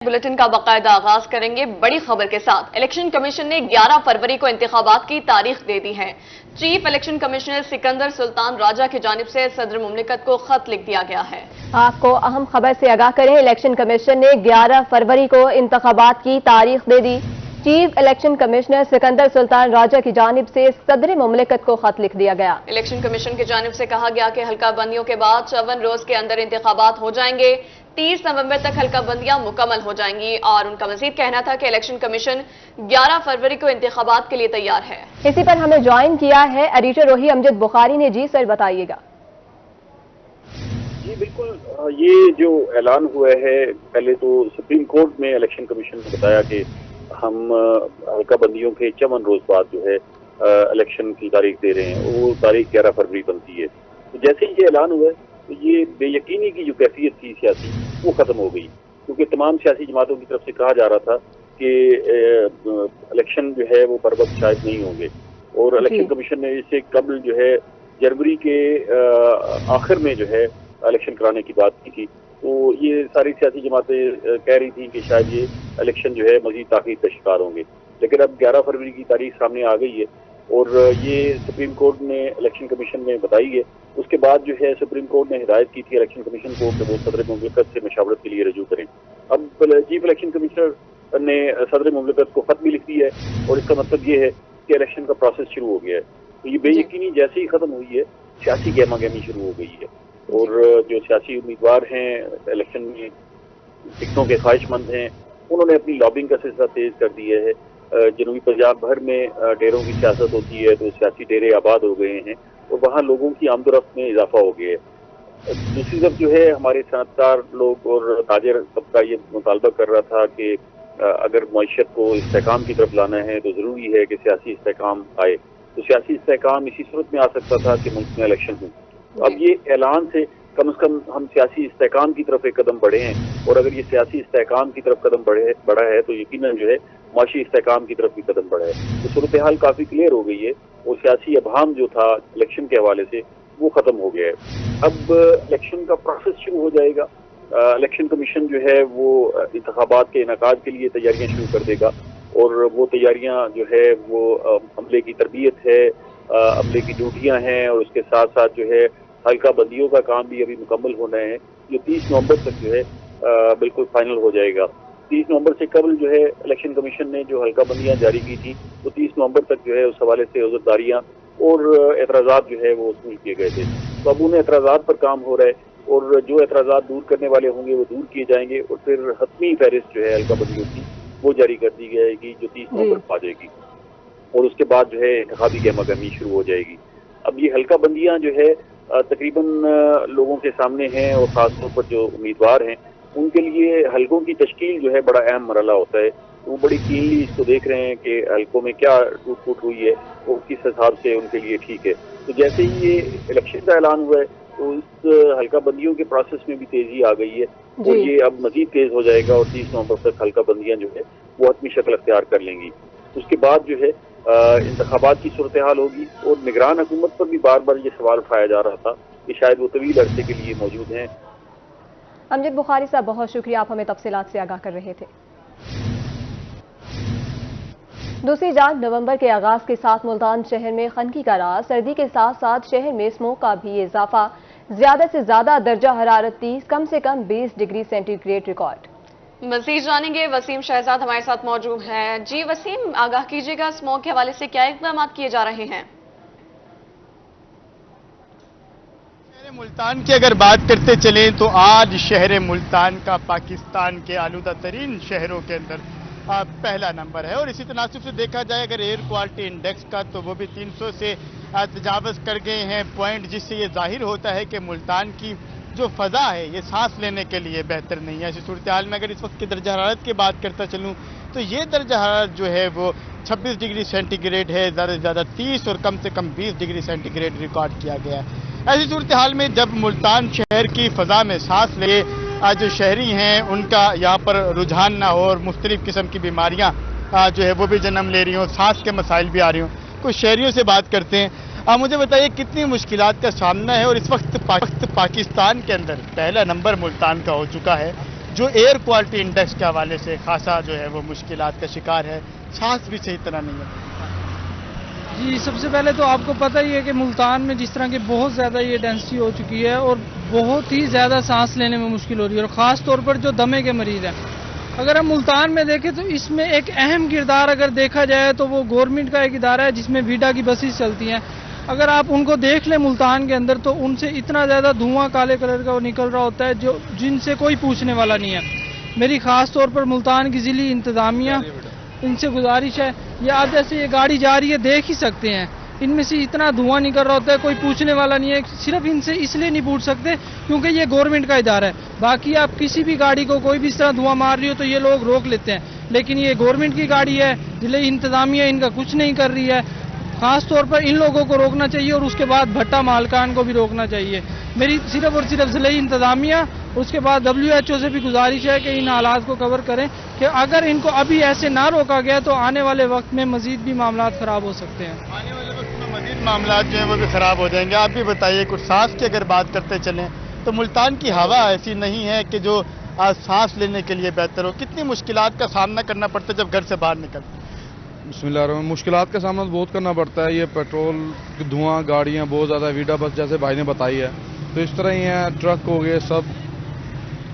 Bulletin का बाकायदा आगाज करेंगे बड़ी खबर के साथ। इलेक्शन कमीशन ने 11 फरवरी को इंतखाबात की तारीख दे दी है। Chief election commissioner Sikandar Sultan Raja की जानिब से सदर मुमलिकत को खत लिख दिया गया है। आपको अहम खबर से आगाह करें, इलेक्शन कमीशन ने 11 फरवरी को इंतखाबात की तारीख दे दी। Chief election commissioner Sikandar Sultan Raja की जानिब से सदर मुमलिकत को खत लिख दिया गया। इलेक्शन कमीशन की जानिब से कहा गया कि हल्का बंदियों के बाद 54 रोज के अंदर इंतखाबात हो जाएंगे। 30 नवंबर तक हल्का बंदियां मुकम्मल हो जाएंगी और उनका मजीद कहना था कि इलेक्शन कमीशन 11 फरवरी को इंतखाबात के लिए तैयार है। इसी पर हमें ज्वाइन किया है एडिटर रोही अमजद बुखारी ने। जी सर, बताइएगा। जी बिल्कुल, ये जो ऐलान हुआ है, पहले तो सुप्रीम कोर्ट में इलेक्शन कमीशन ने बताया कि हम हल्का बंदियों के 54 रोज बाद जो है इलेक्शन की तारीख दे रहे हैं। वो तारीख 11 फरवरी बनती है। तो जैसे ही ये ऐलान हुआ तो ये बेयकीनी की जो कैफियत थी सियासी, वो खत्म हो गई, क्योंकि तमाम सियासी जमातों की तरफ से कहा जा रहा था कि इलेक्शन जो है वो बर वक्त शायद नहीं होंगे। और इलेक्शन कमीशन ने इससे कबल जो है जनवरी के आखिर में जो है इलेक्शन कराने की बात की थी। तो ये सारी सियासी जमातें कह रही थी कि शायद ये इलेक्शन जो है मजीद ताख़ीर का शिकार होंगे। लेकिन अब 11 फरवरी की तारीख सामने आ गई है और ये सुप्रीम कोर्ट ने इलेक्शन कमीशन ने बताई है। उसके बाद जो है सुप्रीम कोर्ट ने हिदायत की थी इलेक्शन कमीशन को कि वो सदर मुमलिकत से मशावरत के लिए रजू करें। अब चीफ इलेक्शन कमिश्नर ने सदर मुमलिकत को खत भी लिख दिया है और इसका मतलब ये है कि इलेक्शन का प्रोसेस शुरू हो गया है। तो ये बेयकीनी जैसे ही खत्म हुई है, सियासी गहमा गहमी शुरू हो गई है और जो सियासी उम्मीदवार हैं इलेक्शन में टिकटों के ख्वाहिशमंद हैं, उन्होंने अपनी लॉबिंग का सिलसिला तेज कर दिया है। जनूबी पंजाब भर में डेरों की सियासत होती है, तो सियासी डेरे आबाद हो गए हैं और वहाँ लोगों की आमदोरफ्त में इजाफा हो गया है। दूसरी तरफ जो है हमारे सनअतकार लोग और ताजर तबका ये मुतालबा कर रहा था कि अगर मईशत को इस्तेहकाम की तरफ लाना है तो ज़रूरी है कि सियासी इस्तेहकाम आए। तो सियासी इस्तेहकाम इसी सूरत में आ सकता था कि मुल्क में इलेक्शन हो। तो अब ये ऐलान से कम हम सियासी इस्तेहकाम की तरफ एक कदम बढ़े हैं और अगर ये सियासी इस्तेहकाम की तरफ कदम बढ़ा है तो यकीनन जो है माशी इस्तेहकाम की तरफ भी कदम बढ़ा है। तो सूरत हाल काफ़ी क्लियर हो गई है और सियासी अभाम जो था इलेक्शन के हवाले से वो ख़त्म हो गया है। अब इलेक्शन का प्रोसेस शुरू हो जाएगा। इलेक्शन कमीशन जो है वो इंतखाबात के इनेकाद के लिए तैयारियाँ शुरू कर देगा और वो तैयारियाँ जो है वो अमले की तरबियत है, अमले की ड्यूटियाँ हैं और उसके साथ साथ जो है हल्का बंदियों का काम भी अभी मुकम्मल होना है, जो 30 नवंबर तक जो है बिल्कुल फाइनल हो जाएगा। 30 नवंबर से कबल जो है इलेक्शन कमीशन ने जो हल्का बंदियाँ जारी की थी तो 30 नवंबर तक जो है उस हवाले से उज़रदारियाँ और एतराज़ात जो है वो वसूल किए गए थे। तो अब उन एतराज़ात पर काम हो रहा है और जो एतराज़ात दूर करने वाले होंगे वो दूर किए जाएंगे और फिर हतमी फहरिस्त जो है हल्का बंदियों की वो जारी कर दी जाएगी जो 30 नवंबर को आ जाएगी और उसके बाद जो है इंतखाबी गहमा गहमी शुरू हो जाएगी। अब ये हल्का बंदियाँ जो है तकरीबन लोगों के सामने हैं और ख़ासतौर पर जो उम्मीदवार हैं उनके लिए हल्कों की तश्कील जो है बड़ा अहम मरहला होता है। वो बड़ी कीनली इसको देख रहे हैं कि हल्कों में क्या टूट फूट हुई है और किस हिसाब से उनके लिए ठीक है। तो जैसे ही ये इलेक्शन का ऐलान हुआ है तो इस हल्का बंदियों के प्रोसेस में भी तेज़ी आ गई है और ये अब मज़ीद तेज़ हो जाएगा और 30 नवंबर तक हल्का बंदियाँ जो है वो हतमी शक्ल अख्तियार कर लेंगी। उसके बाद जो है इंतखाबात की सूरत हाल होगी और निगरान हुकूमत पर भी बार बार ये सवाल उठाया जा रहा था कि शायद वो तवील अरसे के लिए मौजूद हैं। अमजद बुखारी साहब, बहुत शुक्रिया, आप हमें तफसीलात से आगाह कर रहे थे। दूसरी जान नवंबर के आगाज के साथ मुल्तान शहर में खनकी का राज, सर्दी के साथ साथ शहर में स्मोक का भी इजाफा। ज्यादा से ज्यादा दर्जा हरारत 30, कम से कम 20 डिग्री सेंटीग्रेड रिकॉर्ड। मजीद जानेंगे, वसीम शहजाद हमारे साथ मौजूद हैं। जी वसीम, आगाह कीजिएगा, स्मोक के हवाले से क्या इक़दाम किए जा रहे हैं? शहर मुल्तान की अगर बात करते चलें तो आज शहर मुल्तान का पाकिस्तान के आलूदा तरीन शहरों के अंदर पहला नंबर है और इसी तनासुब से देखा जाए अगर एयर क्वालिटी इंडेक्स का तो वो भी 300 से तजावज़ कर गए हैं पॉइंट, जिससे ये जाहिर होता है कि मुल्तान की जो फ़ज़ा है ये सांस लेने के लिए बेहतर नहीं है। ऐसी सूरत हाल में अगर इस वक्त की दर्जा हरारत की बात करता चलूँ तो ये दर्जा हरारत जो है वो 26 डिग्री सेंटीग्रेड है, ज़्यादा से ज़्यादा 30 और कम से कम 20 डिग्री सेंटीग्रेड रिकॉर्ड किया गया है। ऐसी सूरत हाल में जब मुल्तान शहर की फ़ज़ा में सांस ले जो शहरी हैं उनका यहाँ पर रुझान ना हो और मुख्तलिफ़ किस्म की बीमारियाँ जो है वो भी जन्म ले रही हों, सांस के मसाइल भी आ रही हों। कुछ शहरियों से बात करते हैं। मुझे बताइए कितनी मुश्किलात का सामना है और इस वक्त पाकिस्तान के अंदर पहला नंबर मुल्तान का हो चुका है جو ایئر کوالٹی انڈیکس کے حوالے سے خاصا جو ہے وہ مشکلات کا شکار ہے، سانس بھی صحیح طرح نہیں ہے۔ جی سب سے پہلے تو آپ کو پتہ ہی ہے کہ ملتان میں جس طرح کی بہت زیادہ یہ ڈینسٹی ہو چکی ہے اور بہت ہی زیادہ سانس لینے میں مشکل ہو رہی ہے، اور خاص طور پر جو دمے کے مریض ہیں۔ اگر ہم ملتان میں دیکھیں تو اس میں ایک اہم کردار اگر دیکھا جائے تو وہ گورنمنٹ کا ایک ادارہ ہے جس میں ویڈا کی بسیں چلتی ہیں۔ اگر آپ ان کو دیکھ لیں ملتان کے اندر تو ان سے اتنا زیادہ دھواں کالے کلر کا نکل رہا ہوتا ہے جن سے کوئی پوچھنے والا نہیں ہے۔ میری خاص طور پر ملتان کی ضلعی انتظامیہ ان سے گزارش ہے، یہ آپ جیسے یہ گاڑی جا رہی ہے دیکھ ہی سکتے ہیں، ان میں سے اتنا دھواں نکل رہا ہوتا ہے، کوئی پوچھنے والا نہیں ہے۔ صرف ان سے اس لیے نہیں پوچھ سکتے کیونکہ یہ گورنمنٹ کا ادارہ ہے، باقی آپ کسی بھی گاڑی کو کوئی بھی اس طرح دھواں مار رہی ہو تو یہ لوگ روک لیتے ہیں، لیکن یہ گورنمنٹ کی گاڑی ہے، ضلعی انتظامیہ ان کا کچھ نہیں کر رہی ہے۔ خاص طور پر ان لوگوں کو روکنا چاہیے اور اس کے بعد بھٹا مالکان کو بھی روکنا چاہیے۔ میری صرف اور صرف ضلعی انتظامیہ اس کے بعد WHO سے بھی گزارش ہے کہ ان حالات کو کور کریں کہ اگر ان کو ابھی ایسے نہ روکا گیا تو آنے والے وقت میں مزید بھی معاملات خراب ہو سکتے ہیں۔ آنے والے وقت میں مزید معاملات جو ہیں وہ بھی خراب ہو جائیں گے۔ آپ بھی بتائیے، کچھ سانس کی اگر بات کرتے چلیں تو ملتان کی ہوا ایسی نہیں ہے کہ جو سانس لینے کے لیے بہتر ہو۔ کتنی مشکلات کا سامنا کرنا پڑتا ہے جب گھر سے باہر نکلتے ہیں؟ بسم اللہ الرحمن الرحیم۔ مشکلات کا سامنا بہت کرنا پڑتا ہے، یہ پیٹرول دھواں گاڑیاں بہت زیادہ، ویڈا بس جیسے بھائی نے بتائی ہے تو اس طرح ہی ہیں، ٹرک ہو گئے سب۔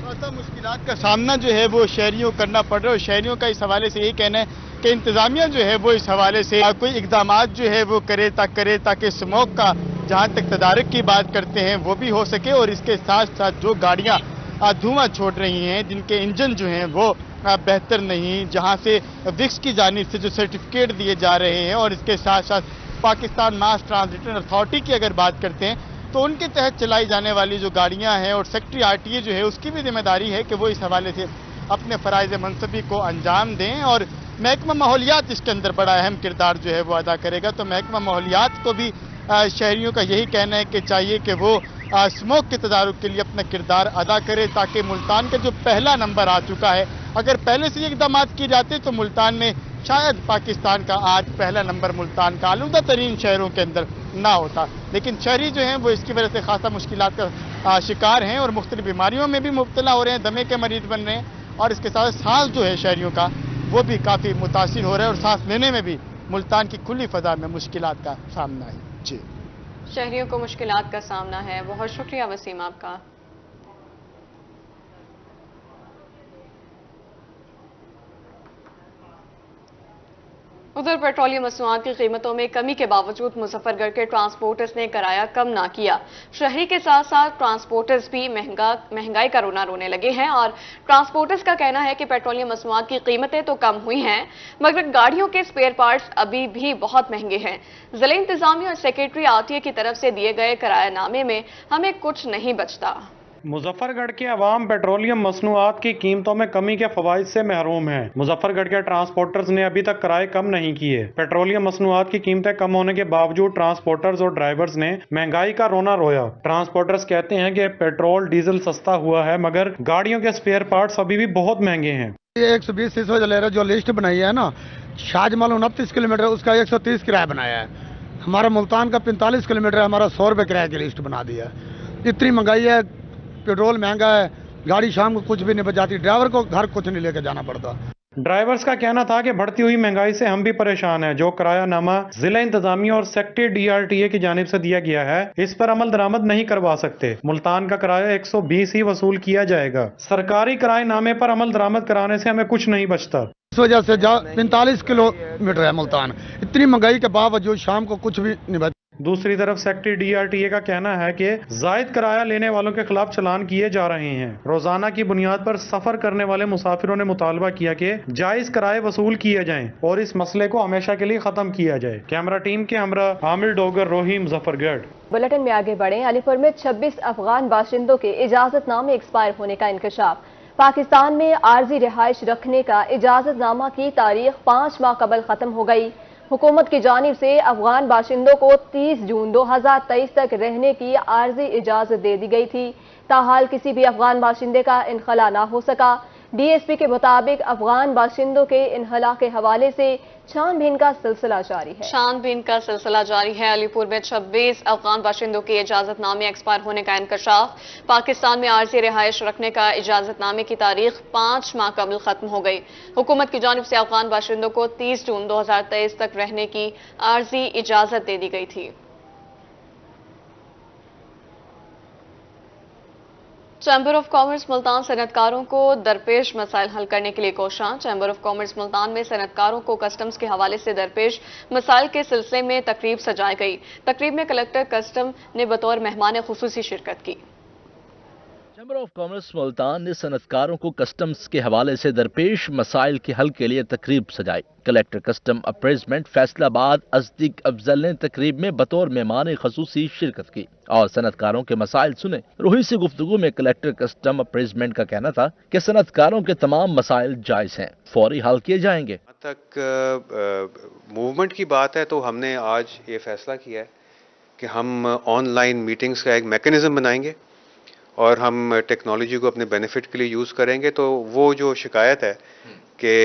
ایسا مشکلات کا سامنا جو ہے وہ شہریوں کو کرنا پڑ رہا ہے، اور شہریوں کا اس حوالے سے یہی کہنا ہے کہ انتظامیہ جو ہے وہ اس حوالے سے کوئی اقدامات جو ہے وہ کرے تاکہ اسموک کا جہاں تک تدارک کی بات کرتے ہیں وہ بھی ہو سکے، اور اس کے ساتھ ساتھ جو گاڑیاں دھواں چھوڑ رہی ہیں جن کے انجن جو ہیں وہ بہتر نہیں، جہاں سے وکس کی جانب سے جو سرٹیفکیٹ دیے جا رہے ہیں، اور اس کے ساتھ ساتھ پاکستان ماس ٹرانزٹ اتھارٹی کی اگر بات کرتے ہیں تو ان کے تحت چلائی جانے والی جو گاڑیاں ہیں، اور سیکٹری RTA جو ہے اس کی بھی ذمہ داری ہے کہ وہ اس حوالے سے اپنے فرائض منصبی کو انجام دیں، اور محکمہ ماحولیات اس کے اندر بڑا اہم کردار جو ہے وہ ادا کرے گا۔ تو محکمہ ماحولیات کو بھی شہریوں کا یہی کہنا ہے کہ چاہیے کہ وہ اسموک کے تدارک کے لیے اپنا کردار ادا کرے، تاکہ ملتان کا جو پہلا نمبر آ چکا ہے، اگر پہلے سے یہ اقدامات کیے جاتے تو ملتان میں شاید پاکستان کا آج پہلا نمبر ملتان کا آلودہ ترین شہروں کے اندر نہ ہوتا، لیکن شہری جو ہیں وہ اس کی وجہ سے خاصا مشکلات کا شکار ہیں، اور مختلف بیماریوں میں بھی مبتلا ہو رہے ہیں، دمے کے مریض بن رہے ہیں، اور اس کے ساتھ سانس جو ہے شہریوں کا وہ بھی کافی متاثر ہو رہا ہے، اور سانس لینے میں بھی ملتان کی کھلی فضا میں مشکلات کا سامنا ہے۔ جی شہریوں کو مشکلات کا سامنا ہے۔ بہت شکریہ وسیم آپ کا۔ ادھر پیٹرولیم مصنوعات کی قیمتوں میں کمی کے باوجود مظفر گڑھ کے ٹرانسپورٹرز نے کرایہ کم نہ کیا۔ شہری کے ساتھ ساتھ ٹرانسپورٹرز بھی مہنگائی کا رونا رونے لگے ہیں، اور ٹرانسپورٹرز کا کہنا ہے کہ پیٹرولیم مصنوعات کی قیمتیں تو کم ہوئی ہیں مگر گاڑیوں کے سپیئر پارٹس ابھی بھی بہت مہنگے ہیں۔ ضلع انتظامیہ اور سیکریٹری RTA کی طرف سے دیے گئے کرایہ نامے میں ہمیں کچھ نہیں بچتا۔ مظفر گڑھ کے عوام پیٹرولیم مصنوعات کی قیمتوں میں کمی کے فوائد سے محروم ہیں۔ مظفر گڑھ کے ٹرانسپورٹرز نے ابھی تک کرائے کم نہیں کیے۔ پیٹرولیم مصنوعات کی قیمتیں کم ہونے کے باوجود ٹرانسپورٹرز اور ڈرائیورز نے مہنگائی کا رونا رویا۔ ٹرانسپورٹرز کہتے ہیں کہ پیٹرول ڈیزل سستا ہوا ہے مگر گاڑیوں کے سپیئر پارٹس ابھی بھی بہت مہنگے ہیں۔ یہ 120 سیسو جو لسٹ بنائی ہے نا، شاہجمال 29 کلومیٹر اس کا 130 کرایہ بنایا ہے، ہمارا ملتان کا 45 کلومیٹر ہمارا 100 روپے کرایہ کی لسٹ بنا دیا ہے۔ اتنی مہنگائی ہے، پیٹرول مہنگا ہے، گاڑی شام کو کچھ بھی نہیں بچاتی، ڈرائیور کو گھر کچھ نہیں لے کے جانا پڑتا۔ ڈرائیورز کا کہنا تھا کہ بڑھتی ہوئی مہنگائی سے ہم بھی پریشان ہیں۔ جو کرایہ نامہ ضلع انتظامیہ اور سیکٹری DRTA کی جانب سے دیا گیا ہے اس پر عمل درآمد نہیں کروا سکتے۔ ملتان کا کرایہ 120 ہی وصول کیا جائے گا۔ سرکاری کرایہ نامے پر عمل درآمد کرانے سے ہمیں کچھ نہیں بچتا۔ اس وجہ سے 45 کلومیٹر ہے ملتان، اتنی مہنگائی کے باوجود شام کو کچھ بھی نہیں بچتا۔ دوسری طرف سیکٹری DRTA کا کہنا ہے کہ زائد کرایہ لینے والوں کے خلاف چلان کیے جا رہے ہیں۔ روزانہ کی بنیاد پر سفر کرنے والے مسافروں نے مطالبہ کیا کہ جائز کرائے وصول کیے جائیں اور اس مسئلے کو ہمیشہ کے لیے ختم کیا جائے۔ کیمرہ ٹیم کے ہمراہ عامر ڈوگر، روہی، مظفر گڑھ۔ بلٹن میں آگے بڑھیں۔ علی پور میں 26 افغان باشندوں کے اجازت نامے ایکسپائر ہونے کا انکشاف۔ پاکستان میں عارضی رہائش رکھنے کا اجازت نامہ کی تاریخ 5 ماہ قبل ختم ہو گئی۔ حکومت کی جانب سے افغان باشندوں کو 30 جون 2023 تک رہنے کی عارضی اجازت دے دی گئی تھی، تاحال کسی بھی افغان باشندے کا انخلا نہ ہو سکا۔ DSP के मुताबिक अफगान बाशिंदों के इनहला के हवाले से छानबीन का सिलसिला जारी है। छानबीन का सिलसिला जारी है। अलीपुर में 26 अफगान बाशिंदों के इजाजतनामे एक्सपायर होने का इंकशाफ। पाकिस्तान में आर्जी रिहाइश रखने का इजाजतनामे की तारीख 5 माह कबल खत्म हो गई। हुकूमत की जानिब से अफगान बाशिंदों को 30 जून 2023 तक रहने की आर्जी इजाजत दे दी गई थी। चैम्बर ऑफ कॉमर्स मुल्तान सनतकारों को दरपेश मसाइल हल करने के लिए कोशां। चैम्बर ऑफ कॉमर्स मुल्तान में सनतकारों को कस्टम्स के हवाले से दरपेश मसाइल के सिलसिले में तकरीब सजाई गई। तकरीब में कलेक्टर कस्टम ने बतौर मेहमान खुसूसी शिरकत की। चैम्बर ऑफ कॉमर्स मुल्तान ने सनतकारों को कस्टम्स के हवाले से दरपेश मसाइल के हल के लिए तकरीब सजाई। कलेक्टर कस्टम अप्रेजमेंट फैसलाबाद अज़दीक अफजल ने तकरीब में बतौर मेहमान खसूसी शिरकत की और सनतकारों के मसाइल सुने। रूही से गुफ्तगू में कलेक्टर कस्टम अप्रेजमेंट का कहना था कि सनतकारों के तमाम मसाइल जायज हैं, फौरी हल किए जाएंगे। तक मूवमेंट की बात है तो हमने आज ये फैसला किया है कि हम ऑनलाइन मीटिंग्स का एक मैकेनिज्म बनाएंगे और हम टेक्नोलॉजी को अपने बेनिफिट के लिए यूज़ करेंगे। तो वो जो शिकायत है कि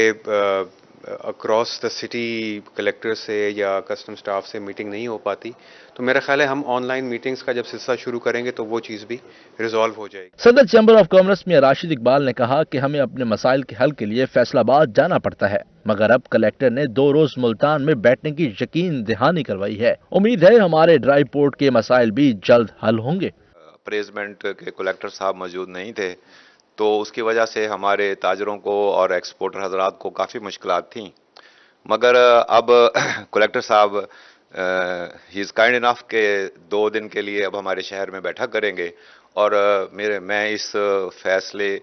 अक्रॉस द सिटी कलेक्टर से या कस्टम स्टाफ से मीटिंग नहीं हो पाती, तो मेरा ख्याल है हम ऑनलाइन मीटिंग्स का जब सिलसिला शुरू करेंगे तो वो चीज़ भी रिजॉल्व हो जाएगी। सदर चैम्बर ऑफ कॉमर्स में राशिद इकबाल ने कहा कि हमें अपने मसाइल के हल के लिए फैसलाबाद जाना पड़ता है, मगर अब कलेक्टर ने 2 रोज मुल्तान में बैठने की यकीन दहानी करवाई है। उम्मीद है हमारे ड्राई पोर्ट के मसाइल भी जल्द हल होंगे। अप्रेजमेंट के कलेक्टर साहब मौजूद नहीं थे, तो उसकी वजह से हमारे ताजरों को और एक्सपोर्टर हजरात को काफ़ी मुश्किलात थी, मगर अब कलेक्टर साहब ही इज़ काइंड इनफ के 2 दिन के लिए अब हमारे शहर में बैठक करेंगे और मैं इस फैसले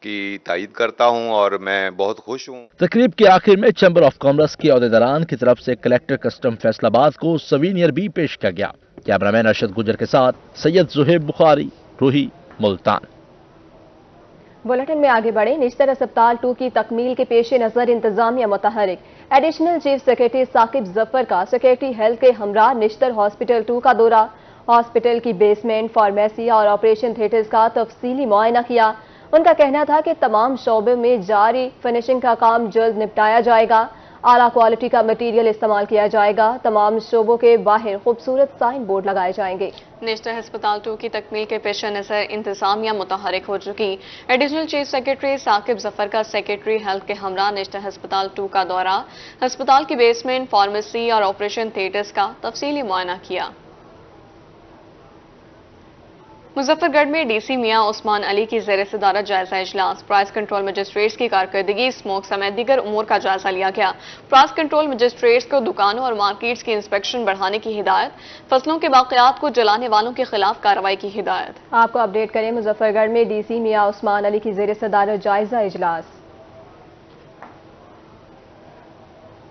की तायीद करता हूं और मैं बहुत खुश हूं। तकरीब के आखिर में चैम्बर ऑफ कॉमर्स के अहदेदारान की तरफ से कलेक्टर कस्टम फैसलाबाद को सवीनियर भी पेश किया गया। कैमरामैन अरशद गुजर के साथ सैयद जुहेब बुखारी, रूही, मुल्तान। बुलेटिन में आगे बढ़े। निश्तर अस्पताल 2 की तकमील के पेश नजर इंतजामिया मुतहरिक। Additional chief secretary Saqib Zafar का सेक्रेटरी हेल्थ के हमरा निश्तर हॉस्पिटल 2 का दौरा। हॉस्पिटल की बेसमेंट, फार्मेसी और ऑपरेशन थिएटर्स का तफसीली मुआयना किया। उनका कहना था कि तमाम शोबे में जारी फिनिशिंग का काम जल्द निपटाया जाएगा। आला क्वालिटी का मटीरियल इस्तेमाल किया जाएगा। तमाम शोबों के बाहर खूबसूरत साइन बोर्ड लगाए जाएंगे। नेशनल अस्पताल 2 की तकमील के पेश नजर इंतजामिया मुतहरिक हो चुकी। Additional chief secretary Saqib Zafar का सेक्रेटरी हेल्थ के हमरा नेशनल अस्पताल 2 का दौरा, अस्पताल की बेसमेंट, फार्मेसी और ऑपरेशन थिएटर्स का तफसीली मुआयना किया। मुजफ्फरगढ़ में डीसी मियां उस्मान अली की ज़ेर सदारत जायजा इजलास। प्राइस कंट्रोल मजिस्ट्रेट्स की कारकर्दगी, स्मोक समेत दीगर उमूर का जायजा लिया गया। प्राइस कंट्रोल मजिस्ट्रेट्स को दुकानों और मार्केट्स की इंस्पेक्शन बढ़ाने की हिदायत, फसलों के बाक़ियात को जलाने वालों के खिलाफ कार्रवाई की हिदायत। आपको अपडेट करें, मुजफ्फरगढ़ में डीसी मियां उस्मान अली की ज़ेर सदारत जायजा इजलास।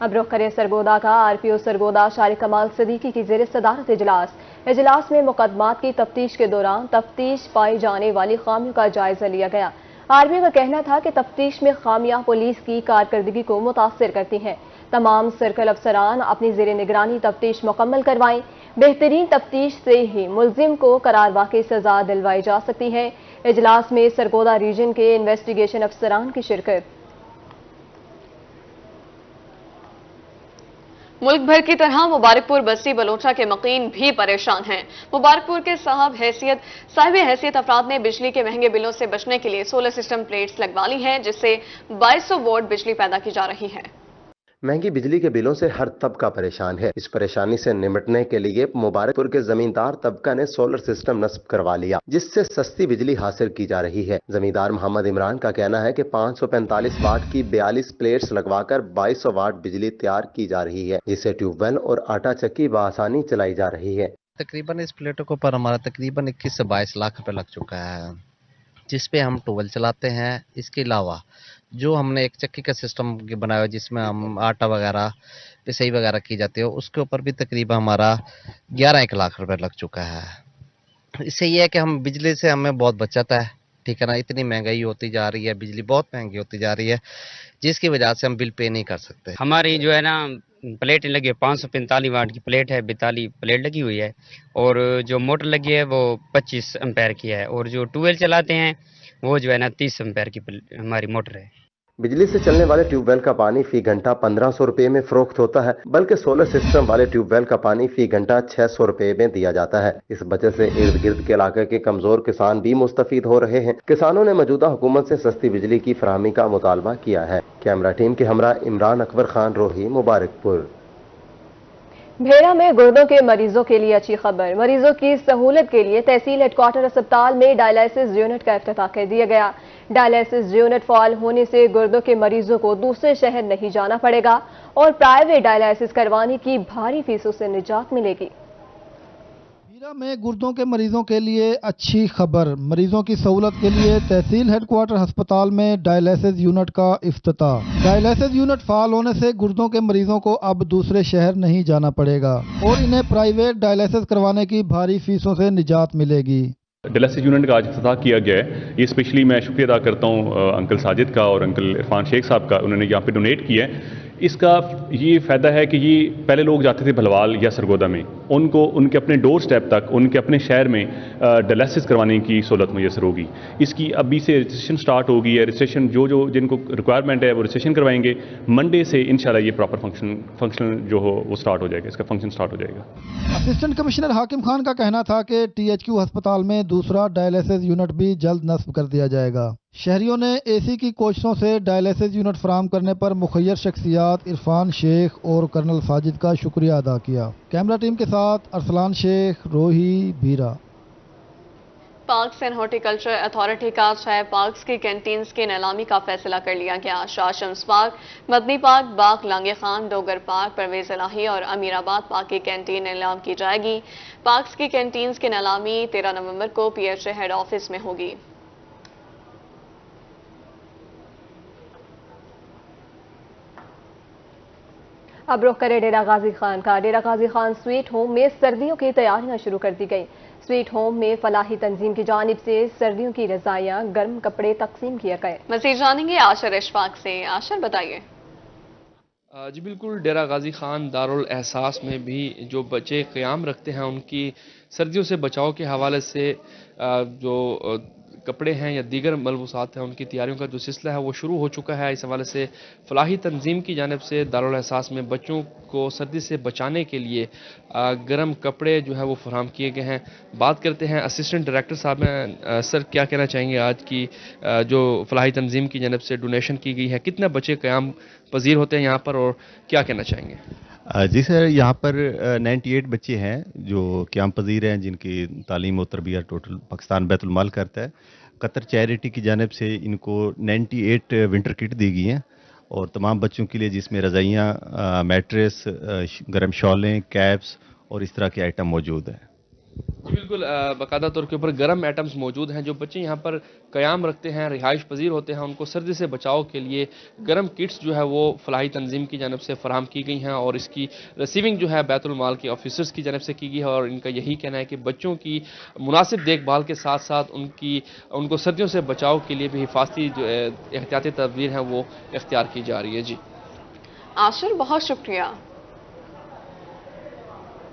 अब रुख करें सरगोदा का। आरपीओ सरगोदा शारिक कमाल सदीकी की ज़ेर सदारत इजलास। इजलास में मुकदमात की तफ्तीश के दौरान तफ्तीश पाई जाने वाली खामियों का जायजा लिया गया। आरपीओ का कहना था कि तफ्तीश में खामियां पुलिस की कारकर्दगी को मुतासिर करती हैं। तमाम सर्कल अफसरान अपनी ज़ेर निगरानी तफ्तीश मुकम्मल करवाएं। बेहतरीन तफ्तीश से ही मुलजिम को करार वाक़ई सजा दिलवाई जा सकती है। इजलास में सरगोदा रीजन के इन्वेस्टिगेशन अफसरान की शिरकत। मुल्क भर की तरह मुबारकपुर बस्ती बलोचा के मकीन भी परेशान हैं। मुबारकपुर के साहिब हैसियत अफराद ने बिजली के महंगे बिलों से बचने के लिए सोलर सिस्टम प्लेट्स लगवा ली हैं, जिससे 2200 वोट बिजली पैदा की जा रही है। महंगी बिजली के बिलों से हर तबका परेशान है। इस परेशानी से निपटने के लिए मुबारकपुर के जमींदार तबका ने सोलर सिस्टम नस्ब करवा लिया, जिससे सस्ती बिजली हासिल की जा रही है। जमींदार मोहम्मद इमरान का कहना है कि 545 वाट की 42 प्लेट्स लगवाकर 2200 वाट बिजली तैयार की जा रही है, जिससे ट्यूबवेल और आटा चक्की बआसानी चलाई जा रही है। तकरीबन इस प्लेटों के ऊपर हमारा तकरीबन 21 से 22 लाख रुपए लग चुका है, जिसपे हम ट्यूबवेल चलाते हैं। इसके अलावा जो हमने एक चक्की का सिस्टम बनाया जिसमें हम आटा वगैरह पिसाई वगैरह की जाती है, उसके ऊपर भी तकरीबन हमारा 11-1 लाख रुपए लग चुका है। इससे ये है कि हम बिजली से हमें बहुत बचत है, ठीक है ना। इतनी महंगाई होती जा रही है, बिजली बहुत महंगी होती जा रही है, जिसकी वजह से हम बिल पे नहीं कर सकते। हमारी जो है ना प्लेट लगी है, 545 वाट की प्लेट है, 42 प्लेट लगी हुई है, और जो मोटर लगी है वो 25 एम्पेयर की है, और जो ट्यूबवेल चलाते हैं वो जो है ना 30 एम्पेयर की हमारी मोटर है। बिजली से चलने वाले ट्यूबवेल का पानी फी घंटा 1500 रुपए में फरोख्त होता है, बल्कि सोलर सिस्टम वाले ट्यूबवेल का पानी फी घंटा 600 रुपए में दिया जाता है। इस वजह से इर्द गिर्द के इलाके के कमजोर किसान भी मुस्तफीद हो रहे हैं। किसानों ने मौजूदा हुकूमत से सस्ती बिजली की फराहमी का मुतालबा किया है। कैमरा टीम के हमरा इमरान अकबर खान, रोही, मुबारकपुर। भेड़ा में गुर्दों के मरीजों के लिए अच्छी खबर। मरीजों की सहूलत के लिए तहसील हेडक्वार्टर अस्पताल में डायलिसिस यूनिट का इफ्तिताह कर दिया गया। डायलिसिस यूनिट फाल होने से गुर्दों के मरीजों को दूसरे शहर नहीं जाना पड़ेगा और प्राइवेट डायलिसिस करवाने की भारी फीसों से निजात मिलेगी। में गुर्दों के मरीजों के लिए अच्छी खबर। मरीजों की सहूलत के लिए तहसील हेडक्वार्टर अस्पताल में डायलिसिस यूनिट का इफ्तिताह। डायलिसिस यूनिट फाल होने से गुर्दों के मरीजों को अब दूसरे शहर नहीं जाना पड़ेगा और इन्हें प्राइवेट डायलिसिस करवाने की भारी फीसों से निजात मिलेगी। डायलिसिस यूनिट का आज इफ्तिताह किया गया है। ये स्पेशली मैं शुक्रिया अदा करता हूँ अंकल साजिद का और अंकल इरफान शेख साहब का, उन्होंने यहाँ पे डोनेट किया है। इसका ये फ़ायदा है कि ये पहले लोग जाते थे भलवाल या सरगोदा में, उनको उनके अपने डोर स्टेप तक उनके अपने शहर में डायलिसिस करवाने की सहूलत मुयसर होगी। इसकी अभी से रजिस्ट्रेशन स्टार्ट होगी है। रजिस्ट्रेशन जो जिनको रिक्वायरमेंट है वो रजिस्ट्रेशन करवाएंगे। मंडे से इंशाल्लाह ये प्रॉपर फंक्शन जो हो वो स्टार्ट हो जाएगा, इसका फंक्शन स्टार्ट हो जाएगा। असिस्टेंट कमिश्नर हाकिम खान का कहना था कि THQ अस्पताल में दूसरा डायलिसिस यूनिट भी जल्द नस्ब कर दिया जाएगा। शहरियों ने AC की कोशिशों से डायलिसिस यूनिट फराहम करने पर मुखय्यर शख्सियात इरफान शेख और कर्नल साजिद का शुक्रिया अदा किया। कैमरा टीम के साथ अरसलान शेख, रोही, बीरा। पार्क्स एंड हॉर्टिकल्चर अथॉरिटी का 6 पार्क्स की कैंटीन्स की नीलामी का फैसला कर लिया गया। शाह शम्स पार्क, मदनी पार्क, बाग लांगे खान, डोगर पार्क, परवेज इलाही और अमीराबाद पार्क की कैंटीन नीलाम की जाएगी। पार्क्स की कैंटीन्स की नीलामी 13 नवंबर को PHA हेड ऑफिस में होगी। अब रुख करें डेरा गाजी खान का। डेरा गाजी खान स्वीट होम में सर्दियों की तैयारियां शुरू कर दी गई। स्वीट होम में फलाही तंजीम की जानिब से सर्दियों की रजाइयां, गर्म कपड़े तकसीम किए गए। मज़ीद जानेंगे आशर इशफाक से। आशर बताइए। जी बिल्कुल, डेरा गाजी खान दारुल एहसास में भी जो बच्चे क़याम रखते हैं उनकी सर्दियों से बचाव के हवाले से जो कपड़े हैं या दीगर मलबूसात हैं उनकी तैयारियों का जो सिलसिला है वो शुरू हो चुका है। इस हवाले से फलाही तंजीम की जानिब से दारुल एहसास में बच्चों को सर्दी से बचाने के लिए गर्म कपड़े जो है वो फराहम किए गए हैं। बात करते हैं असिस्टेंट डायरेक्टर साहब हैं। सर, क्या कहना चाहेंगे आज की जो फलाही तंजीम की जानिब से डोनेशन की गई है, कितने बच्चे क़याम पजीर होते हैं यहाँ पर और क्या कहना चाहेंगे? जी सर, यहाँ पर 98 बच्चे हैं जो क़याम पजीर हैं, जिनकी तालीम और तरबियत टोटल पाकिस्तान बैतुल माल करता है। कतर चैरिटी की जानिब से इनको 98 विंटर किट दी गई हैं और तमाम बच्चों के लिए जिसमें रज़ाइयाँ, मैट्रेस, गर्म शॉलें, कैप्स और इस तरह के आइटम मौजूद हैं। जी बिल्कुल, बाकायदा तौर के ऊपर गर्म आइटम्स मौजूद हैं। जो बच्चे यहाँ पर क़याम रखते हैं, रिहाइश पजीर होते हैं, उनको सर्दी से बचाव के लिए गर्म किट्स जो है वो फलाही तंजीम की जानिब से फराहम की गई हैं और इसकी रिसीविंग जो है बैतुल माल के ऑफिसर्स की जानिब से की गई है और इनका यही कहना है कि बच्चों की मुनासिब देखभाल के साथ साथ उनको सर्दियों से बचाव के लिए भी हिफाजती जो एहतियाती तदबीर हैं वो इख्तियार की जा रही है। जी आशिर, बहुत शुक्रिया।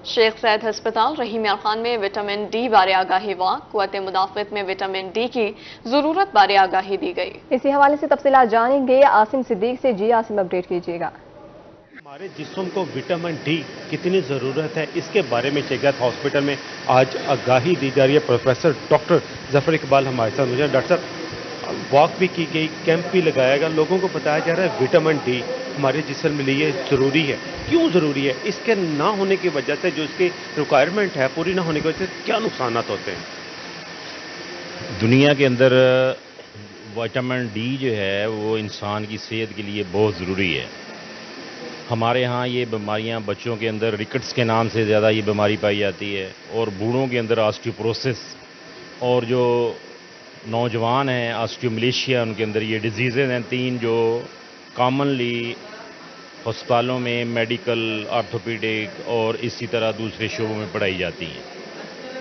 शेख सैद हस्पताल रहीम खान में विटामिन डी बारे आगाही व कुव्वत मुदाफ़त में विटामिन डी की जरूरत बारे आगाही दी गई। इसी हवाले से तफसीलात जानेंगे आसिम सिद्दीक से। जी आसिम, अपडेट कीजिएगा। हमारे जिस्म को विटामिन डी कितनी ज़रूरत है, इसके बारे में शेख हॉस्पिटल में आज आगाही दी जा रही है। प्रोफेसर डॉक्टर जफर इकबाल हमारे साथ मौजूद। डॉक्टर साहब, वॉक भी की गई, कैंप भी लगाया गया, लोगों को बताया जा रहा है विटामिन डी हमारे जिस्म के लिए ज़रूरी है। क्यों ज़रूरी है? इसके ना होने की वजह से, जो इसकी रिक्वायरमेंट है पूरी ना होने की वजह से क्या नुकसान होते हैं? दुनिया के अंदर विटामिन डी जो है वो इंसान की सेहत के लिए बहुत ज़रूरी है। हमारे यहाँ ये बीमारियाँ बच्चों के अंदर रिकेट्स के नाम से ज़्यादा ये बीमारी पाई जाती है और बूढ़ों के अंदर ऑस्टियोपोरोसिस, और जो नौजवान हैं ऑस्टियोमलेशिया, उनके अंदर ये डिजीज़ेज़ हैं 3 जो कॉमनली अस्पतालों में मेडिकल, ऑर्थोपेडिक और इसी तरह दूसरे शोबों में पढ़ाई जाती हैं।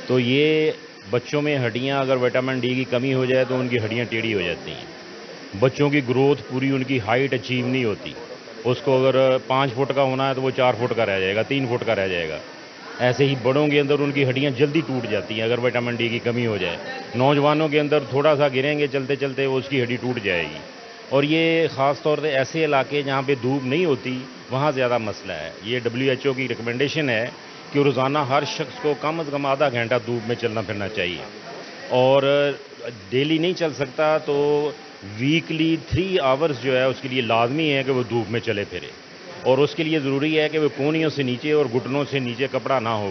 तो ये बच्चों में हड्डियां, अगर विटामिन डी की कमी हो जाए तो उनकी हड्डियां टेढ़ी हो जाती हैं। बच्चों की ग्रोथ पूरी, उनकी हाइट अचीव नहीं होती। उसको अगर 5 फुट का होना है तो वो 4 फुट का रह जाएगा, 3 फुट का रह जाएगा। ऐसे ही बड़ों के अंदर उनकी हड्डियां जल्दी टूट जाती हैं अगर विटामिन डी की कमी हो जाए। नौजवानों के अंदर थोड़ा सा गिरेंगे चलते चलते वो उसकी हड्डी टूट जाएगी। और ये ख़ास तौर पे ऐसे इलाके जहाँ पे धूप नहीं होती वहाँ ज़्यादा मसला है। ये WHO की रिकमेंडेशन है कि रोज़ाना हर शख्स को कम से कम आधा घंटा धूप में चलना फिरना चाहिए, और डेली नहीं चल सकता तो वीकली 3 आवर्स जो है उसके लिए लाजमी है कि वो धूप में चले फिरे। और उसके लिए ज़रूरी है कि वो कोहनियों से नीचे और घुटनों से नीचे कपड़ा ना हो।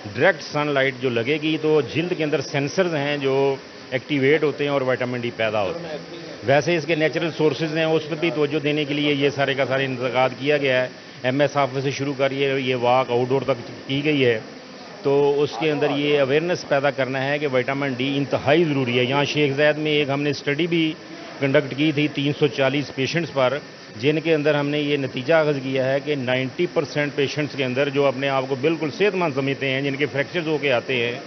डायरेक्ट सनलाइट जो लगेगी तो जिल्द के अंदर सेंसर्स हैं जो एक्टिवेट होते हैं और विटामिन डी पैदा होता है। वैसे इसके नेचुरल सोर्सेज हैं उस पर भी तवज्जो देने के लिए ये सारे का सारे इंतकाद किया गया है। MS ऑफिस से शुरू करिए ये वॉक आउटडोर तक की गई है, तो उसके अंदर ये अवेयरनेस पैदा करना है कि विटामिन डी इंतहाई ज़रूरी है। यहाँ शेख ज़ायद में एक हमने स्टडी भी कंडक्ट की थी 340 पेशेंट्स पर, जिनके अंदर हमने ये नतीजा अखज़ किया है कि 90% पेशेंट्स के अंदर जो अपने आप को बिल्कुल सेहतमंद समझते हैं, जिनके फ्रैक्चर्स होके आते हैं,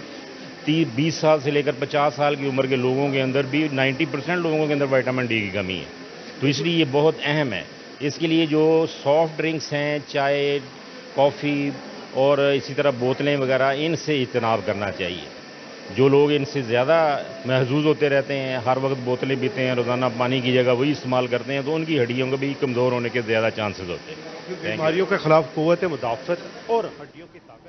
20 साल से लेकर 50 साल की उम्र के लोगों के अंदर भी 90% लोगों के अंदर विटामिन डी की कमी है। तो इसलिए ये बहुत अहम है। इसके लिए जो सॉफ्ट ड्रिंक्स हैं, चाय, कॉफ़ी और इसी तरह बोतलें वगैरह, इनसे इज्तनाब करना चाहिए। जो लोग इनसे ज़्यादा महजूज होते रहते हैं, हर वक्त बोतलें पीते हैं, रोज़ाना पानी की जगह वही इस्तेमाल करते हैं, तो उनकी हड्डियों के भी कमज़ोर होने के ज़्यादा चांसेस होते हैं। बीमारियों के खिलाफ क़ुव्वत मुदाफ़त और हड्डियों की ताकत